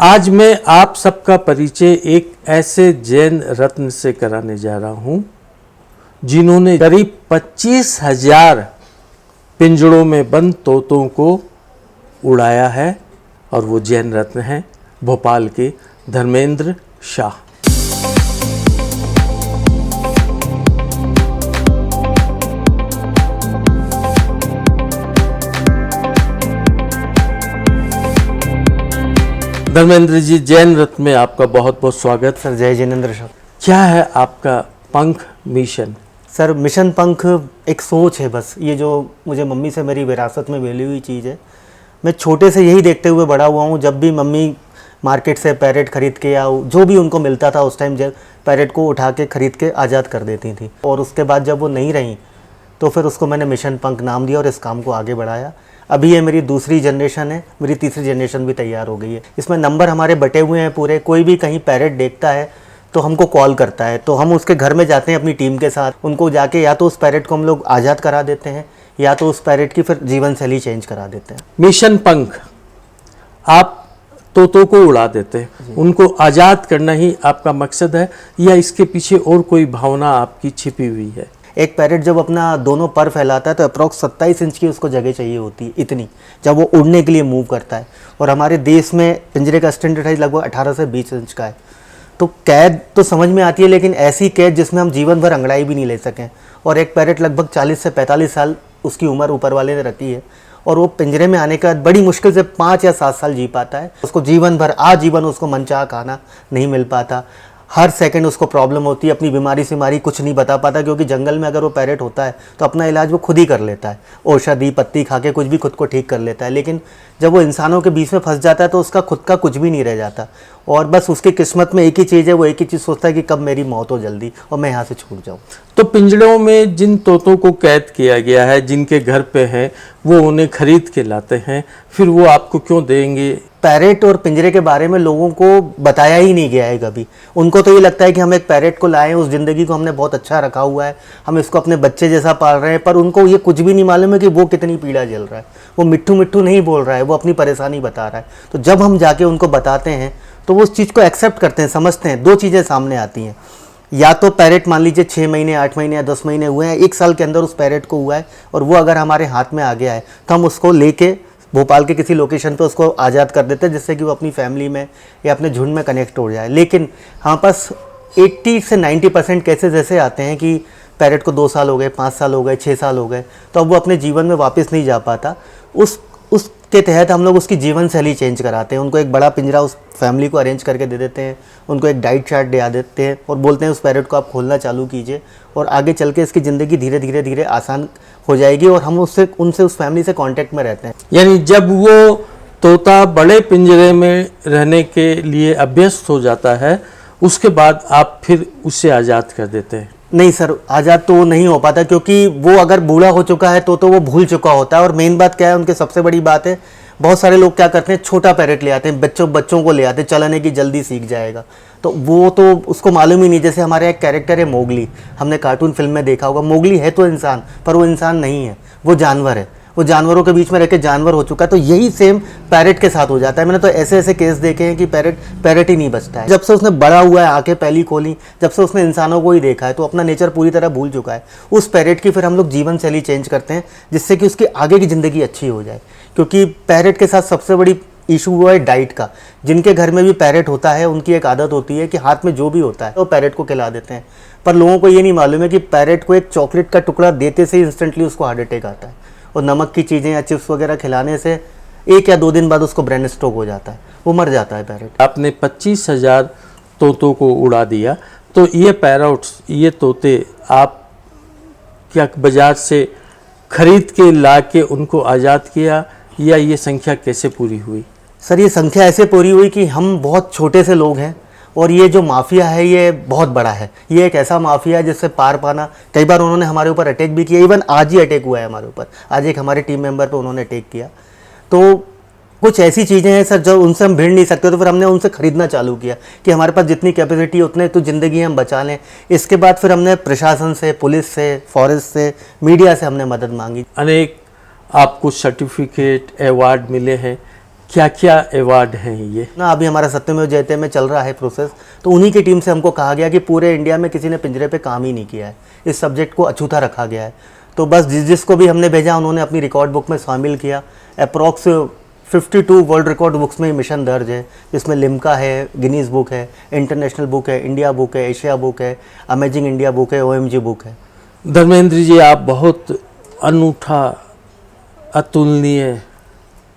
आज मैं आप सबका परिचय एक ऐसे जैन रत्न से कराने जा रहा हूं जिन्होंने करीब 25,000 पिंजड़ों में बंद तोतों को उड़ाया है और वो जैन रत्न हैं भोपाल के धर्मेंद्र शाह। धर्मेंद्र जी, जैन रत्न में आपका बहुत बहुत स्वागत। सर जय जिनेंद्र सर। क्या है आपका पंख मिशन? सर मिशन पंख एक सोच है बस, ये जो मुझे मम्मी से मेरी विरासत में मिली हुई चीज़ है। मैं छोटे से यही देखते हुए बड़ा हुआ हूँ। जब भी मम्मी मार्केट से पैरेट खरीद के या जो भी उनको मिलता था उस टाइम जब पैरेट को उठा के खरीद के आज़ाद कर देती थी, और उसके बाद जब वो नहीं रहीं तो फिर उसको मैंने मिशन पंख नाम दिया और इस काम को आगे बढ़ाया। अभी ये मेरी दूसरी जनरेशन है, मेरी तीसरी जनरेशन भी तैयार हो गई है। इसमें नंबर हमारे बटे हुए हैं पूरे। कोई भी कहीं पैरेट देखता है तो हमको कॉल करता है, तो हम उसके घर में जाते हैं अपनी टीम के साथ। उनको जाके या तो उस पैरेट को हम लोग आज़ाद करा देते हैं या तो उस पैरेट की फिर जीवन शैली चेंज करा देते हैं। मिशन पंख, आप तोतों को उड़ा देते हैं, उनको आज़ाद करना ही आपका मकसद है या इसके पीछे और कोई भावना आपकी छिपी हुई है? एक पैरेट जब अपना दोनों पर फैलाता है तो अप्रॉक्स 27 इंच की उसको जगह चाहिए होती है, इतनी, जब वो उड़ने के लिए मूव करता है। और हमारे देश में पिंजरे का स्टैंडर्ड साइज लगभग 18 से 20 इंच का है। तो कैद तो समझ में आती है, लेकिन ऐसी कैद जिसमें हम जीवन भर अंगड़ाई भी नहीं ले सकें। और एक पैरेट लगभग 40 से 45 साल उसकी उम्र ऊपर वाले ने रखी है, और वो पिंजरे में आने के बाद बड़ी मुश्किल से 5 या 7 साल जी पाता है। उसको जीवन भर आजीवन उसको मनचाहा खाना नहीं मिल पाता। हर सेकंड उसको प्रॉब्लम होती है, अपनी बीमारी से बीमारी कुछ नहीं बता पाता, क्योंकि जंगल में अगर वो पैरेट होता है तो अपना इलाज वो खुद ही कर लेता है, औषधि पत्ती खा के कुछ भी खुद को ठीक कर लेता है। लेकिन जब वो इंसानों के बीच में फंस जाता है तो उसका खुद का कुछ भी नहीं रह जाता, और बस उसकी किस्मत में एक ही चीज़ है, वो एक ही चीज़ सोचता है कि कब मेरी मौत हो जल्दी और मैं यहाँ से छूट जाऊँ। तो पिंजड़ों में जिन तोतों को कैद किया गया है, जिनके घर पे है, वो उन्हें खरीद के लाते हैं, फिर वो आपको क्यों देंगे? पैरेट और पिंजरे के बारे में लोगों को बताया ही नहीं गया है कभी। उनको तो ये लगता है कि हम एक पैरेट को लाएं, उस ज़िंदगी को हमने बहुत अच्छा रखा हुआ है, हम इसको अपने बच्चे जैसा पाल रहे हैं, पर उनको ये कुछ भी नहीं मालूम है कि वो कितनी पीड़ा झेल रहा है। वो मिट्ठू मिट्ठू नहीं बोल रहा है, वो अपनी परेशानी बता रहा है। तो जब हम जाके उनको बताते हैं तो वो उस चीज़ को एक्सेप्ट करते हैं, समझते हैं। दो चीज़ें सामने आती हैं, या तो पैरेट मान लीजिए 6 महीने 8 महीने या 10 महीने हुए हैं, 1 साल के अंदर उस पैरेट को हुआ है, और वो अगर हमारे हाथ में आ गया है तो हम उसको लेके भोपाल के किसी लोकेशन पे उसको आज़ाद कर देते हैं, जिससे कि वो अपनी फैमिली में या अपने झुंड में कनेक्ट हो जाए। लेकिन हमारे पास 80 से 90% केसेस ऐसे आते हैं कि पैरेट को 2 साल हो गए, 5 साल हो गए, 6 साल हो गए, तो अब वो अपने जीवन में वापस नहीं जा पाता। उसके तहत हम लोग उसकी जीवन शैली चेंज कराते हैं। उनको एक बड़ा पिंजरा उस फैमिली को अरेंज करके दे देते हैं, उनको एक डाइट चार्ट दे देते हैं और बोलते हैं उस पैरेट को आप खोलना चालू कीजिए, और आगे चल के इसकी ज़िंदगी धीरे धीरे धीरे आसान हो जाएगी, और हम उनसे उस फैमिली से कांटेक्ट में रहते हैं। यानी जब वो तोता बड़े पिंजरे में रहने के लिए अभ्यस्त हो जाता है, उसके बाद आप फिर उसे आज़ाद कर देते हैं? नहीं सर, आज़ाद तो वो नहीं हो पाता, क्योंकि वो अगर बूढ़ा हो चुका है तो वो भूल चुका होता है। और मेन बात क्या है, उनके सबसे बड़ी बात है, बहुत सारे लोग क्या करते हैं, छोटा पैरेट ले आते हैं, बच्चों को ले आते हैं, चलाने की जल्दी सीख जाएगा, तो वो तो उसको मालूम ही नहीं। जैसे हमारे एक कैरेक्टर है मोगली, हमने कार्टून फिल्म में देखा होगा। मोगली है तो इंसान, पर वो इंसान नहीं है, वो जानवर है। वो जानवरों के बीच में रह के जानवर हो चुका है। तो यही सेम पैरेट के साथ हो जाता है। मैंने तो ऐसे ऐसे केस देखे हैं कि पैरेट ही नहीं बचता है। जब से उसने बड़ा हुआ है, आंखें पहली खोली, जब से उसने इंसानों को ही देखा है, तो अपना नेचर पूरी तरह भूल चुका है। उस पैरेट की फिर हम लोग जीवन शैली चेंज करते हैं, जिससे कि उसकी आगे की ज़िंदगी अच्छी हो जाए। क्योंकि पैरेट के साथ सबसे बड़ी इशू हुआ है डाइट का। जिनके घर में भी पैरेट होता है, उनकी एक आदत होती है कि हाथ में जो भी होता है वो पैरेट को खिला देते हैं। पर लोगों को ये नहीं मालूम है कि पैरेट को एक चॉकलेट का टुकड़ा देते से इंस्टेंटली उसको हार्ट अटैक आता है, और नमक की चीज़ें या चिप्स वगैरह खिलाने से 1 या 2 दिन बाद उसको ब्रेन स्ट्रोक हो जाता है, वो मर जाता है पैरेट। आपने 25,000 तोतों को उड़ा दिया, तो ये पैरोट्स, ये तोते आप क्या बाजार से खरीद के ला के उनको आज़ाद किया, या ये संख्या कैसे पूरी हुई? सर ये संख्या ऐसे पूरी हुई कि हम बहुत छोटे से लोग हैं, और ये जो माफिया है ये बहुत बड़ा है। ये एक ऐसा माफिया है जिससे पार पाना, कई बार उन्होंने हमारे ऊपर अटैक भी किया। इवन आज ही अटैक हुआ है हमारे ऊपर, आज एक हमारे टीम मेंबर पे उन्होंने अटैक किया। तो कुछ ऐसी चीज़ें हैं सर जो उनसे हम भिड़ नहीं सकते, तो फिर हमने उनसे ख़रीदना चालू किया कि हमारे पास जितनी कैपेसिटी है उतने तो ज़िंदगी हम बचा लें। इसके बाद फिर हमने प्रशासन से, पुलिस से, फॉरेस्ट से, मीडिया से हमने मदद मांगी। अनेक आपको सर्टिफिकेट, अवार्ड मिले हैं, क्या क्या अवार्ड हैं ये? ना अभी हमारा सत्यमेव जयते में चल रहा है प्रोसेस, तो उन्हीं की टीम से हमको कहा गया कि पूरे इंडिया में किसी ने पिंजरे पे काम ही नहीं किया है, इस सब्जेक्ट को अछूता रखा गया है। तो बस जिसको भी हमने भेजा उन्होंने अपनी रिकॉर्ड बुक में शामिल किया। अप्रॉक्स 52 वर्ल्ड रिकॉर्ड बुक्स में मिशन दर्ज है, जिसमें लिम्का है, गिनीज बुक है, इंटरनेशनल बुक है, इंडिया बुक है, एशिया बुक है, अमेजिंग इंडिया बुक है, OMG बुक है। धर्मेंद्र जी, आप बहुत अनूठा, अतुलनीय,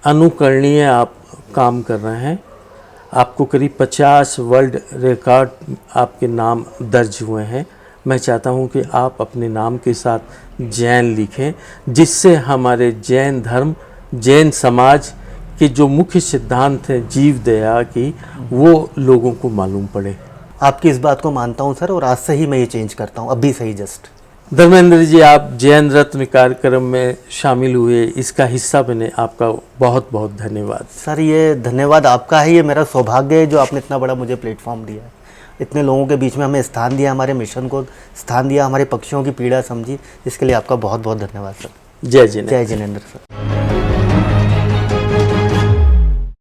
अनुकरणीय आप काम कर रहे हैं। आपको करीब 50 वर्ल्ड रिकॉर्ड आपके नाम दर्ज हुए हैं। मैं चाहता हूं कि आप अपने नाम के साथ जैन लिखें, जिससे हमारे जैन धर्म, जैन समाज के जो मुख्य सिद्धांत हैं जीव दया की, वो लोगों को मालूम पड़े। आपकी इस बात को मानता हूँ सर, और आज से ही मैं ये चेंज करता हूँ, अभी से ही जस्ट। धर्मेंद्र जी, आप जैन रत्न कार्यक्रम में शामिल हुए, इसका हिस्सा बने, आपका बहुत बहुत धन्यवाद। सर ये धन्यवाद आपका है, ये मेरा सौभाग्य है जो आपने इतना बड़ा मुझे प्लेटफॉर्म दिया है, इतने लोगों के बीच में हमें स्थान दिया, हमारे मिशन को स्थान दिया, हमारे पक्षियों की पीड़ा समझी, इसके लिए आपका बहुत बहुत धन्यवाद सर। जय जिनेंद्र। जय जिनेंद्र सर।